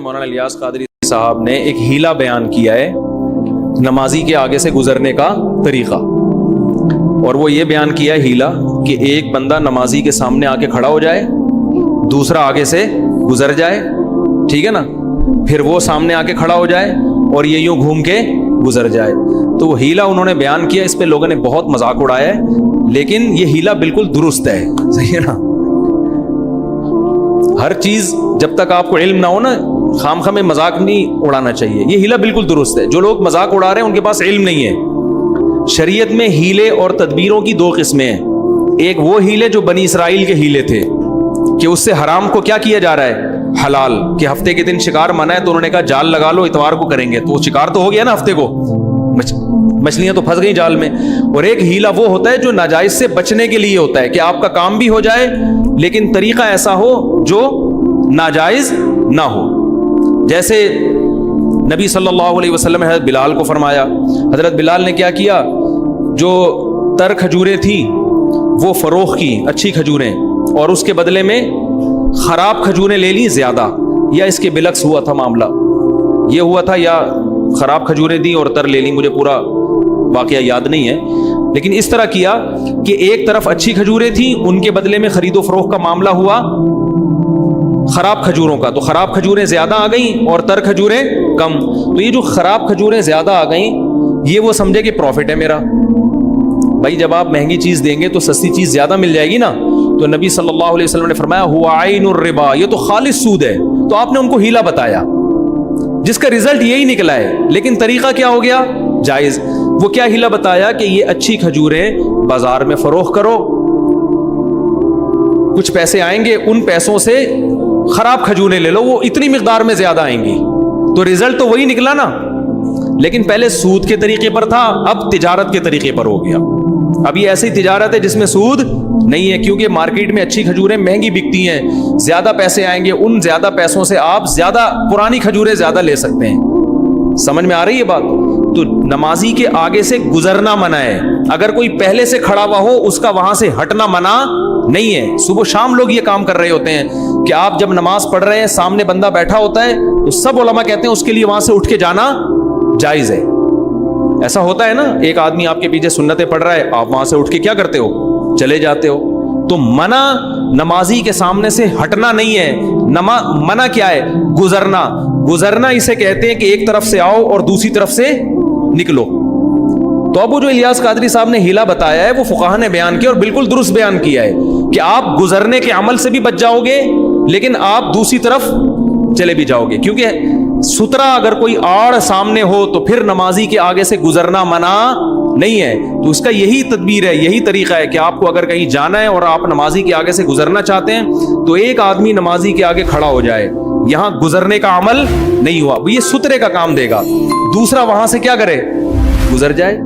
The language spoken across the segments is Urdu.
مولانا الیاس قادری صاحب نے ایک ہیلا بیان کیا ہے نمازی کے آگے سے گزرنے کا طریقہ، اور وہ یہ بیان کیا ہے ہیلا کہ ایک بندہ نمازی کے سامنے آ کے کھڑا ہو جائے، دوسرا آگے سے گزر جائے، ٹھیک ہے نا، پھر وہ سامنے آ کے کھڑا ہو جائے اور یہ یوں گھوم کے گزر جائے۔ تو وہ ہیلا انہوں نے بیان کیا، اس پہ لوگوں نے بہت مذاق اڑایا ہے، لیکن یہ ہیلا بالکل درست ہے، صحیح ہے نا۔ ہر چیز جب تک آپ کو علم نہ ہو نا، خام خواہ میں مذاق نہیں اڑانا چاہیے۔ یہ ہیلا بالکل درست ہے۔ جو لوگ مذاق اڑا رہے ہیں ان کے پاس علم نہیں ہے۔ شریعت میں ہیلے اور تدبیروں کی دو قسمیں ہیں۔ ایک وہ ہیلے جو بنی اسرائیل کے ہیلے تھے کہ اس سے حرام کو کیا کیا جا رہا ہے، حلال، کہ ہفتے کے دن شکار منع ہے تو انہوں نے کہا جال لگا لو، اتوار کو کریں گے، تو وہ شکار تو ہو گیا نا ہفتے کو، مچھلیاں تو پھنس گئی جال میں۔ اور ایک ہیلا وہ ہوتا ہے جو ناجائز سے بچنے کے لیے ہوتا ہے کہ آپ کا کام بھی ہو جائے لیکن طریقہ ایسا ہو جو ناجائز نہ ہو۔ جیسے نبی صلی اللہ علیہ وسلم نے حضرت بلال کو فرمایا، حضرت بلال نے کیا کیا، جو تر کھجوریں تھیں وہ فروخت کی، اچھی کھجوریں، اور اس کے بدلے میں خراب کھجوریں لے لی زیادہ، یا اس کے بالعکس ہوا تھا معاملہ، یہ ہوا تھا، یا خراب کھجوریں دی اور تر لے لی، مجھے پورا واقعہ یاد نہیں ہے، لیکن اس طرح کیا کہ ایک طرف اچھی کھجوریں تھیں، ان کے بدلے میں خرید و فروخت کا معاملہ ہوا خراب کھجوروں کا، تو خراب کھجوریں زیادہ آ گئیں اور تر کھجوریں کم۔ تو یہ جو خراب کھجوریں زیادہ آ گئیں، یہ وہ سمجھے کہ پروفٹ ہے میرا۔ بھائی جب آپ مہنگی چیز دیں گے تو سستی چیز زیادہ مل جائے گی نا۔ تو نبی صلی اللہ علیہ وسلم نے فرمایا ہوا عین الربا، یہ تو خالص سود ہے۔ تو آپ نے ان کو ہیلا بتایا جس کا رزلٹ یہی نکلا ہے، لیکن طریقہ کیا ہو گیا، جائز۔ وہ کیا ہیلا بتایا کہ یہ اچھی کھجوریں بازار میں فروخت کرو، کچھ پیسے آئیں گے، ان پیسوں سے خراب کھجوریں لے لو، وہ اتنی مقدار میں زیادہ آئیں گی، تو رزلٹ تو وہی نکلا نا۔ لیکن پہلے سود کے طریقے پر تھا، اب تجارت کے طریقے پر ہو گیا۔ اب یہ ایسی تجارت ہے جس میں سود نہیں ہے، کیونکہ مارکیٹ میں اچھی کھجوریں مہنگی بکتی ہیں، زیادہ پیسے آئیں گے، ان زیادہ پیسوں سے آپ زیادہ پرانی کھجوریں زیادہ لے سکتے ہیں۔ سمجھ میں آ رہی ہے بات؟ تو نمازی کے آگے سے گزرنا منع ہے۔ اگر کوئی پہلے سے کھڑا ہوا ہو اس کا وہاں سے ہٹنا منع نہیں ہے۔ صبح شام لوگ یہ کام کر رہے ہوتے ہیں کہ آپ جب نماز پڑھ رہے ہیں سامنے بندہ بیٹھا ہوتا ہے تو سب علماء کہتے ہیں اس کے لیے وہاں سے اٹھ کے جانا جائز ہے۔ ایسا ہوتا ہے نا، ایک آدمی آپ کے پیچھے سنتیں پڑھ رہا ہے، آپ وہاں سے اٹھ کے کیا کرتے ہو، چلے جاتے ہو۔ تو منع نمازی کے سامنے سے ہٹنا نہیں ہے، منع کیا ہے، گزرنا۔ گزرنا اسے کہتے ہیں کہ ایک طرف سے آؤ اور دوسری طرف سے نکلو۔ تو اب وہ جو الیاس قادری صاحب نے ہیلا بتایا ہے وہ فقہا نے بیان کیا اور بالکل درست بیان کیا ہے کہ آپ گزرنے کے عمل سے بھی بچ جاؤ گے لیکن آپ دوسری طرف چلے بھی جاؤ گے، کیونکہ سترا اگر کوئی آڑ سامنے ہو تو پھر نمازی کے آگے سے گزرنا منع نہیں ہے۔ تو اس کا یہی تدبیر ہے، یہی طریقہ ہے کہ آپ کو اگر کہیں جانا ہے اور آپ نمازی کے آگے سے گزرنا چاہتے ہیں تو ایک آدمی نمازی کے آگے کھڑا ہو جائے، یہاں گزرنے کا عمل نہیں ہوا، یہ سترے کا کام دے گا، دوسرا وہاں سے کیا کرے، گزر جائے۔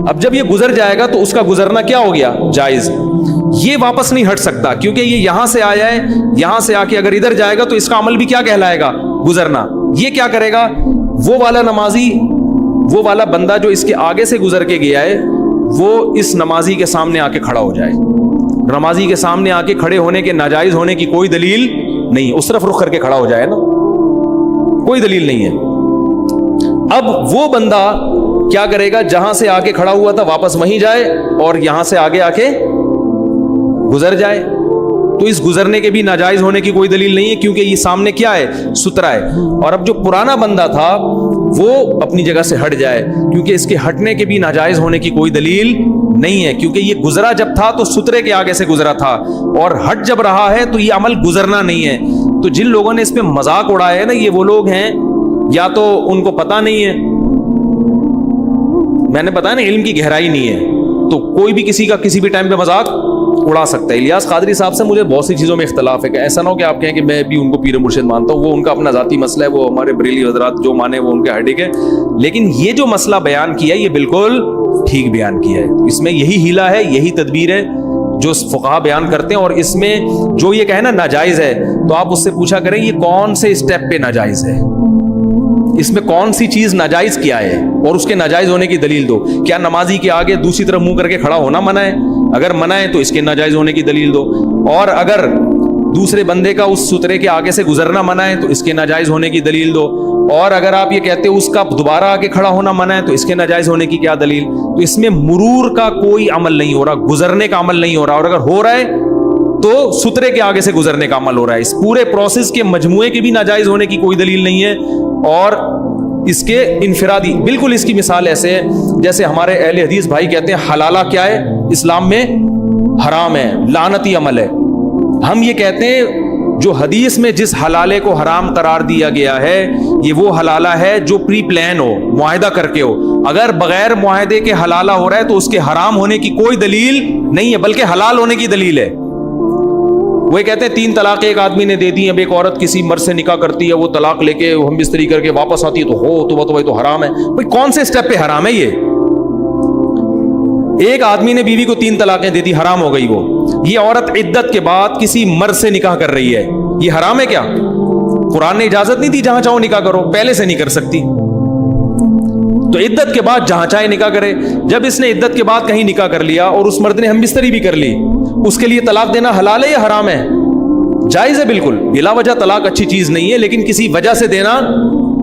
اب جب یہ گزر جائے گا تو اس کا گزرنا کیا ہو گیا، جائز۔ یہ واپس نہیں ہٹ سکتا کیونکہ یہ یہاں سے آیا ہے، یہاں سے آ کے اگر ادھر جائے گا تو اس کا عمل بھی کیا کہلائے گا، گزرنا۔ یہ کیا کرے گا، وہ والا نمازی، وہ والا بندہ جو اس کے آگے سے گزر کے گیا ہے وہ اس نمازی کے سامنے آ کے کھڑا ہو جائے۔ نمازی کے سامنے آ کے کھڑے ہونے کے ناجائز ہونے کی کوئی دلیل نہیں، اس طرف رخ کر کے کھڑا ہو جائے نا، کوئی دلیل نہیں ہے۔ اب وہ بندہ کیا کرے گا، جہاں سے آ کے کھڑا ہوا تھا واپس وہیں جائے اور یہاں سے آگے آ کے گزر جائے۔ تو اس گزرنے کے بھی ناجائز ہونے کی کوئی دلیل نہیں ہے کیونکہ یہ سامنے کیا ہے، سترا ہے۔ اور اب جو پرانا بندہ تھا وہ اپنی جگہ سے ہٹ جائے کیونکہ اس کے ہٹنے کے بھی ناجائز ہونے کی کوئی دلیل نہیں ہے، کیونکہ یہ گزرا جب تھا تو سترے کے آگے سے گزرا تھا اور ہٹ جب رہا ہے تو یہ عمل گزرنا نہیں ہے۔ تو جن لوگوں نے اس پہ مذاق اڑایا ہے نا، یہ وہ لوگ ہیں یا تو ان کو پتہ نہیں ہے، میں نے بتایا نا علم کی گہرائی نہیں ہے، تو کوئی بھی کسی کا کسی بھی ٹائم پہ مذاق اڑا سکتا ہے۔ الیاس قادری صاحب سے مجھے بہت سی چیزوں میں اختلاف ہے، کہ ایسا نہ ہو کہ آپ کہیں کہ میں بھی ان کو پیر مرشد مانتا ہوں، وہ ان کا اپنا ذاتی مسئلہ ہے، وہ ہمارے بریلی حضرات جو مانے وہ ان کے ہیڈک ہے، لیکن یہ جو مسئلہ بیان کیا ہے یہ بالکل ٹھیک بیان کیا ہے۔ اس میں یہی ہیلا ہے، یہی تدبیر ہے جو فقہا بیان کرتے ہیں، اور اس میں جو یہ کہنا ناجائز ہے تو آپ اس سے پوچھا کریں یہ کون سے اسٹیپ پہ ناجائز ہے، اس میں کون سی چیز ناجائز کیا ہے اور اس کے ناجائز ہونے کی دلیل دو۔ کیا نمازی کے آگے دوسری طرف منہ کر کے کھڑا ہونا منع ہے؟ اگر منع ہے تو اس کے ناجائز ہونے کی دلیل دو، اور اگر دوسرے بندے کا اس سترے کے آگے سے گزرنا منع ہے تو اس کے ناجائز ہونے کی دلیل دو، اور اگر آپ یہ کہتے اس کا دوبارہ آگے کھڑا ہونا منع ہے تو اس کے ناجائز ہونے کی کیا دلیل؟ تو اس میں مرور کا کوئی عمل نہیں ہو رہا، گزرنے کا عمل نہیں ہو رہا، اور اگر ہو رہا ہے تو سترے کے آگے سے گزرنے کا عمل ہو رہا ہے۔ اس پورے پروسیس کے مجموعے کے بھی ناجائز ہونے کی کوئی دلیل نہیں ہے، اور اس کے انفرادی بالکل اس کی مثال ایسے ہے جیسے ہمارے اہل حدیث بھائی کہتے ہیں حلالہ کیا ہے اسلام میں حرام ہے، لعنتی عمل ہے۔ ہم یہ کہتے ہیں جو حدیث میں جس حلالے کو حرام قرار دیا گیا ہے یہ وہ حلالہ ہے جو پری پلان ہو، معاہدہ کر کے ہو۔ اگر بغیر معاہدے کے حلالہ ہو رہا ہے تو اس کے حرام ہونے کی کوئی دلیل نہیں ہے بلکہ حلال ہونے کی دلیل ہے۔ وہ کہتے ہیں 3 طلاق ایک آدمی نے دے دی، اب ایک عورت کسی مرد سے نکاح کرتی ہے، وہ طلاق لے کے ہم بستری کر کے واپس آتی ہے تو بھائی تو حرام ہے۔ بھائی کون سے سٹیپ پہ حرام ہے یہ؟ ایک آدمی نے بیوی کو 3 طلاقیں دے دی، حرام ہو گئی وہ۔ یہ عورت عدت کے بعد کسی مرد سے نکاح کر رہی ہے، یہ حرام ہے کیا؟ قرآن نے اجازت نہیں دی جہاں چاہو نکاح کرو، پہلے سے نہیں کر سکتی تو عدت کے بعد جہاں چاہے نکاح کرے۔ جب اس نے عدت کے بعد کہیں نکاح کر لیا اور اس مرد نے ہم بستری بھی کر لی، اس کے لیے طلاق دینا حلال ہے یا حرام ہے؟ جائز ہے بالکل، بلا وجہ طلاق اچھی چیز نہیں ہے، لیکن کسی وجہ سے دینا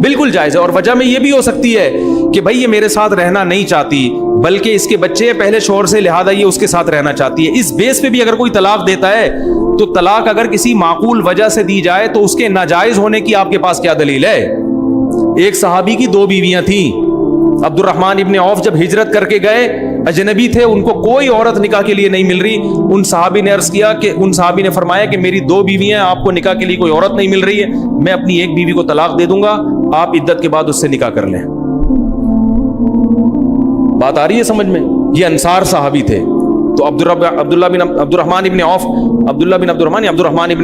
بالکل جائز ہے۔ اور وجہ میں یہ بھی ہو سکتی ہے کہ بھائی یہ میرے ساتھ رہنا نہیں چاہتی بلکہ اس کے بچے پہلے شوہر سے، لہذا یہ اس کے ساتھ رہنا چاہتی ہے۔ اس بیس پہ بھی اگر کوئی طلاق دیتا ہے تو طلاق اگر کسی معقول وجہ سے دی جائے تو اس کے ناجائز ہونے کی آپ کے پاس کیا دلیل ہے؟ ایک صحابی کی 2 بیویاں تھیں، عبد الرحمن ابن عوف جب ہجرت کر کے گئے، اجنبی تھے، ان کو کوئی عورت نکاح کے لیے نہیں مل رہی۔ ان صحابی نے عرض کیا کہ ان صحابی نے فرمایا کہ میری 2 بیویاں ہیں، آپ کو نکاح کے لیے کوئی عورت نہیں مل رہی ہے، میں اپنی ایک بیوی کو طلاق دے دوں گا، آپ عدت کے بعد اس سے نکاح کر لیں۔ بات آ رہی ہے سمجھ میں؟ یہ انصار صحابی تھے۔ تو عبد الرحمن ابن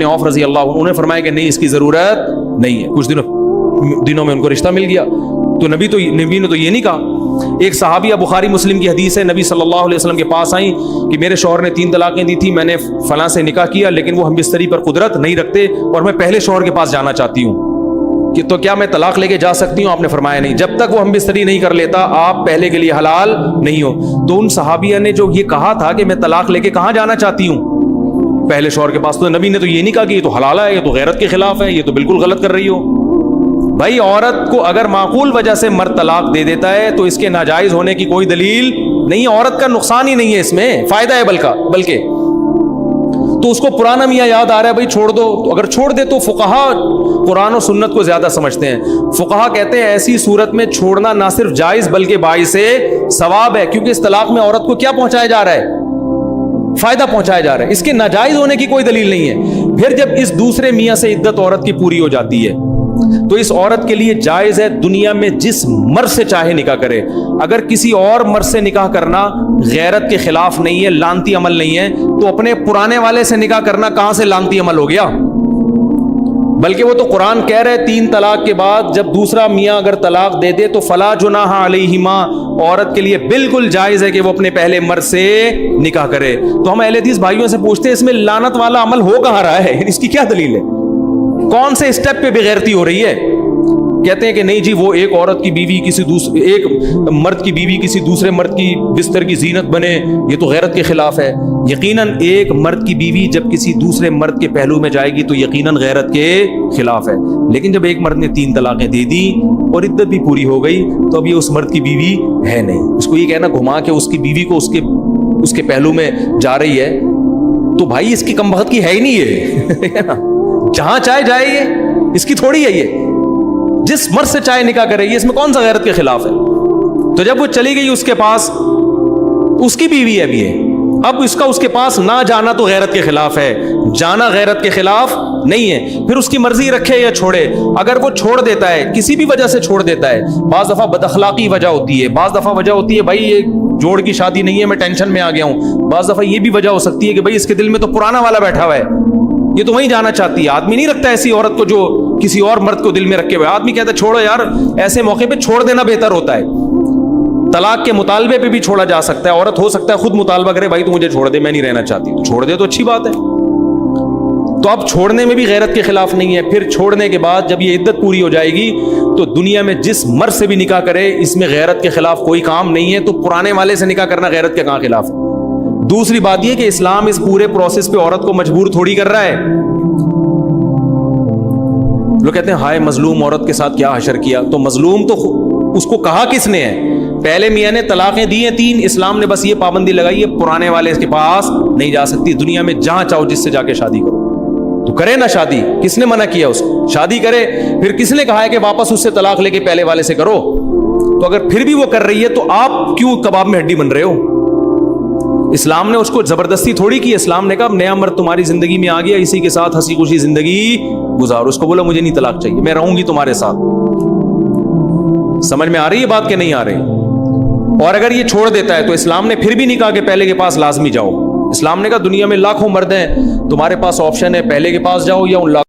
عوف رضی اللہ عنہ نے فرمایا کہ نہیں، اس کی ضرورت نہیں ہے۔ کچھ دنوں میں ان کو رشتہ مل گیا تو نبی نے تو یہ نہیں کہا۔ ایک صحابیہ، بخاری مسلم کی حدیث ہے، نبی صلی اللہ علیہ وسلم کے پاس آئیں کہ میرے شوہر نے 3 طلاقیں دی تھی، میں نے فلاں سے نکاح کیا لیکن وہ ہم بستری پر قدرت نہیں رکھتے اور میں پہلے شوہر کے پاس جانا چاہتی ہوں، کہ تو کیا میں طلاق لے کے جا سکتی ہوں؟ آپ نے فرمایا نہیں، جب تک وہ ہم بستری نہیں کر لیتا آپ پہلے کے لیے حلال نہیں ہو۔ تو ان صحابیہ نے جو یہ کہا تھا کہ میں طلاق لے کے کہاں جانا چاہتی ہوں؟ پہلے شوہر کے پاس، تو نبی نے تو یہ نہیں کہا کہ یہ تو حلال ہے، یہ تو غیرت کے خلاف ہے، یہ تو بالکل غلط کر رہی ہو۔ بھائی عورت کو اگر معقول وجہ سے مرد طلاق دے دیتا ہے تو اس کے ناجائز ہونے کی کوئی دلیل نہیں ہے، عورت کا نقصان ہی نہیں ہے، اس میں فائدہ ہے بلکہ تو اس کو پرانا میاں یاد آ رہا ہے بھائی چھوڑ دو، تو اگر چھوڑ دے تو فقہا قرآن و سنت کو زیادہ سمجھتے ہیں۔ فقہا کہتے ہیں ایسی صورت میں چھوڑنا نہ صرف جائز بلکہ باعث ثواب ہے، کیونکہ اس طلاق میں عورت کو کیا پہنچایا جا رہا ہے؟ فائدہ پہنچایا جا رہا ہے، اس کے ناجائز ہونے کی کوئی دلیل نہیں ہے۔ پھر جب اس دوسرے میاں سے عدت عورت کی پوری ہو جاتی ہے تو اس عورت کے لیے جائز ہے دنیا میں جس مرد سے چاہے نکاح کرے۔ اگر کسی اور مرد سے نکاح کرنا غیرت کے خلاف نہیں ہے، لعنتی عمل نہیں ہے، تو اپنے پرانے والے سے نکاح کرنا کہاں سے لعنتی عمل ہو گیا؟ بلکہ وہ تو قرآن کہہ رہے 3 طلاق کے بعد جب دوسرا میاں اگر طلاق دے دے تو فلا جناح علیہما، عورت کے لیے بالکل جائز ہے کہ وہ اپنے پہلے مرد سے نکاح کرے۔ تو ہم اہل حدیث بھائیوں سے پوچھتے ہیں اس میں لعنت والا عمل ہو کہاں رہا ہے؟ اس کی کیا دلیل ہے؟ کون سے اسٹیپ پہ بغیرتی ہو رہی ہے؟ کہتے ہیں کہ نہیں جی وہ ایک عورت کی بیوی ایک مرد کی بیوی کسی دوسرے مرد کی بستر کی زینت بنے، یہ تو غیرت کے خلاف ہے۔ یقیناً ایک مرد کی بیوی جب کسی دوسرے مرد کے پہلو میں جائے گی تو یقیناً غیرت کے خلاف ہے، لیکن جب ایک مرد نے 3 طلاقیں دے دی اور عدت بھی پوری ہو گئی تو اب یہ اس مرد کی بیوی ہے نہیں۔ اس کو یہ کہنا گھما کے اس کی بیوی کو اس کے پہلو میں جا رہی ہے تو بھائی اس کی کم بخت کی ہے ہی نہیں ہے نا، جہاں چاہے جائے یہ، اس کی تھوڑی ہے، یہ جس مرد سے چاہے نکاح کرے گی، اس میں کون سا غیرت کے خلاف ہے؟ تو جب وہ چلی گئی اس کے پاس، اس کی بیوی ہے ابھی ہے، اب اس کے پاس نہ جانا تو غیرت کے خلاف ہے، جانا غیرت کے خلاف نہیں ہے۔ پھر اس کی مرضی رکھے یا چھوڑے، اگر وہ چھوڑ دیتا ہے کسی بھی وجہ سے چھوڑ دیتا ہے، بعض دفعہ بد اخلاقی وجہ ہوتی ہے، بعض دفعہ وجہ ہوتی ہے بھائی یہ جوڑ کی شادی نہیں ہے میں ٹینشن میں آ گیا ہوں، بعض دفعہ یہ بھی وجہ ہو سکتی ہے کہ بھائی اس کے دل میں تو پرانا والا بیٹھا ہوا ہے، یہ تو وہیں جانا چاہتی ہے۔ آدمی نہیں رکھتا ایسی عورت کو جو کسی اور مرد کو دل میں رکھے ہوئے، آدمی کہتا ہے چھوڑو یار، ایسے موقع پہ چھوڑ دینا بہتر ہوتا ہے۔ طلاق کے مطالبے پہ بھی چھوڑا جا سکتا ہے، عورت ہو سکتا ہے خود مطالبہ کرے بھائی تو مجھے چھوڑ دے میں نہیں رہنا چاہتی، تو چھوڑ دے تو اچھی بات ہے۔ تو اب چھوڑنے میں بھی غیرت کے خلاف نہیں ہے۔ پھر چھوڑنے کے بعد جب یہ عدت پوری ہو جائے گی تو دنیا میں جس مرد سے بھی نکاح کرے اس میں غیرت کے خلاف کوئی کام نہیں ہے، تو پرانے والے سے نکاح کرنا غیرت کے کہاں خلاف ہے؟ دوسری بات یہ کہ اسلام اس پورے پروسیس پہ عورت کو مجبور تھوڑی کر رہا ہے، لوگ کہتے ہیں ہائے مظلوم عورت کے ساتھ کیا حشر کیا. تو مظلوم تو اس کو کہا کس نے ہے؟ پہلے میاں نے طلاقیں دی ہیں 3, اسلام نے بس یہ پابندی لگائی ہے پرانے والے کے پاس نہیں جا سکتی, دنیا میں جہاں چاہو جس سے جا کے شادی کرو. تو کرے نا شادی, کس نے منع کیا اس کو؟ شادی کرے. پھر کس نے کہا ہے کہ واپس اس سے طلاق لے کے پہلے والے سے کرو؟ تو اگر پھر بھی وہ کر رہی ہے تو آپ کیوں کباب میں ہڈی بن رہے ہو؟ اسلام نے اس کو زبردستی تھوڑی کی. اسلام نے کہا نیا مرد تمہاری زندگی میں آ گیا, اسی کے ساتھ ہنسی خوشی زندگی گزارو. اس کو بولا مجھے نہیں طلاق چاہیے, میں رہوں گی تمہارے ساتھ. سمجھ میں آ رہی ہے بات کہ نہیں آ رہی؟ اور اگر یہ چھوڑ دیتا ہے تو اسلام نے پھر بھی نہیں کہا کہ پہلے کے پاس لازمی جاؤ. اسلام نے کہا دنیا میں لاکھوں مرد ہیں, تمہارے پاس آپشن ہے, پہلے کے پاس جاؤ یا ان لاکھوں